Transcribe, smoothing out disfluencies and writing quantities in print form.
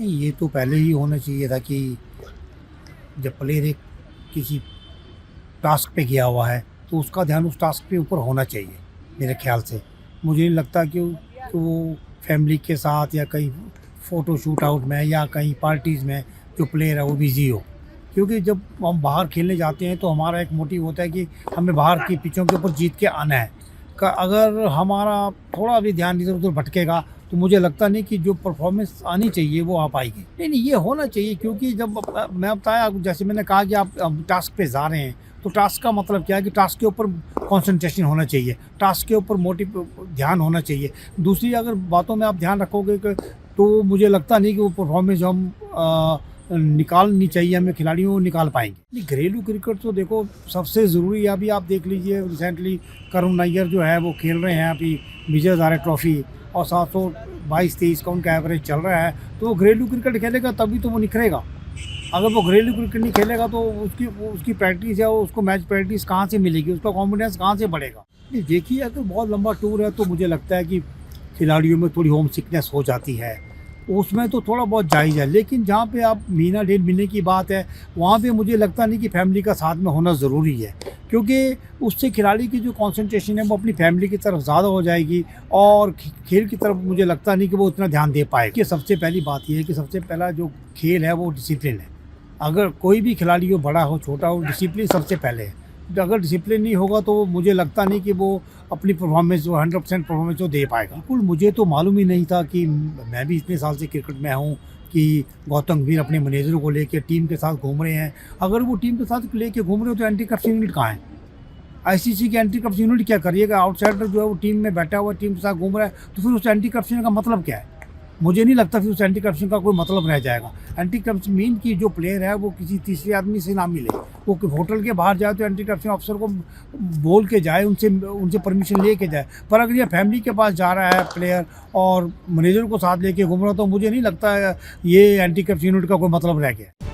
नहीं, ये तो पहले ही होना चाहिए था कि जब प्लेयर एक किसी टास्क पे गया हुआ है तो उसका ध्यान उस टास्क पे ऊपर होना चाहिए मेरे ख्याल से। मुझे नहीं लगता कि वो फैमिली के साथ या कहीं फ़ोटो शूट आउट में या कहीं पार्टीज़ में जो प्लेयर है वो बिज़ी हो। क्योंकि जब हम बाहर खेलने जाते हैं तो हमारा एक मोटिव होता है कि हमें बाहर की पिचों के ऊपर जीत के आना है। अगर हमारा थोड़ा भी ध्यान इधर उधर भटकेगा तो मुझे लगता नहीं कि जो परफॉर्मेंस आनी चाहिए वो आ पाएगी। नहीं नहीं, ये होना चाहिए क्योंकि जब मैं बताया, जैसे मैंने कहा कि आप टास्क पे जा रहे हैं तो टास्क का मतलब क्या है कि टास्क के ऊपर कंसंट्रेशन होना चाहिए, टास्क के ऊपर मोटिव ध्यान होना चाहिए। दूसरी अगर बातों में आप ध्यान रखोगे तो मुझे लगता नहीं कि वो परफॉर्मेंस जो हम निकालनी चाहिए हमें खिलाड़ियों को निकाल पाएंगे। नहीं, घरेलू क्रिकेट तो देखो सबसे ज़रूरी है। अभी आप देख लीजिए रिसेंटली करुण नायर जो है वो खेल रहे हैं अभी विजय हज़ारे ट्रॉफी और 722-23 का उनका एवरेज चल रहा है। तो वो घरेलू क्रिकेट खेलेगा तभी तो वो निखरेगा। अगर वो घरेलू क्रिकेट नहीं खेलेगा तो उसकी प्रैक्टिस है, उसको मैच प्रैक्टिस कहाँ से मिलेगी, उसका कॉन्फिडेंस कहाँ से बढ़ेगा। नहीं, देखिए अगर बहुत लंबा टूर है तो मुझे लगता है कि खिलाड़ियों में थोड़ी होम सिकनेस हो जाती है, उसमें तो थोड़ा बहुत जायज़ है। लेकिन जहाँ पे आप महीना डेढ़ महीने की बात है वहाँ पे मुझे लगता नहीं कि फैमिली का साथ में होना ज़रूरी है, क्योंकि उससे खिलाड़ी की जो कंसंट्रेशन है वो अपनी फैमिली की तरफ ज़्यादा हो जाएगी और खेल की तरफ मुझे लगता नहीं कि वो उतना ध्यान दे पाएगा। कि सबसे पहली बात ये है कि सबसे पहला जो खेल है वो डिसिप्लिन है। अगर कोई भी खिलाड़ी हो, बड़ा हो छोटा हो, डिसिप्लिन सबसे पहले है। तो अगर डिसिप्लिन नहीं होगा तो मुझे लगता नहीं कि वो अपनी परफॉर्मेंस जो 100% परफॉर्मेंस जो दे पाएगा। बिल्कुल, मुझे तो मालूम ही नहीं था कि मैं भी इतने साल से क्रिकेट में हूँ कि गौतम गंभीर अपने मैनेजर को लेके टीम के साथ घूम रहे हैं। अगर वो टीम के साथ लेके घूम रहे हो तो एंटी करप्शन यूनिट कहाँ है? आईसीसी की एंटी करप्शन यूनिट क्या करिएगा? आउटसाइडर जो है वो टीम में बैठा हुआ टीम के साथ घूम रहा है तो फिर उस एंटी करप्शन का मतलब क्या है? मुझे नहीं लगता फिर उस एंटी करप्शन का कोई मतलब रह जाएगा। एंटी करप्शन मीन कि जो प्लेयर है वो किसी तीसरे आदमी से ना मिले, वो होटल के बाहर जाए तो एंटी करप्शन ऑफिसर को बोल के जाए, उनसे उनसे परमिशन ले के जाए। पर अगर ये फैमिली के पास जा रहा है प्लेयर और मैनेजर को साथ लेके घूम रहा है तो मुझे नहीं लगता है ये एंटी करप्शन यूनिट का कोई मतलब रह गया।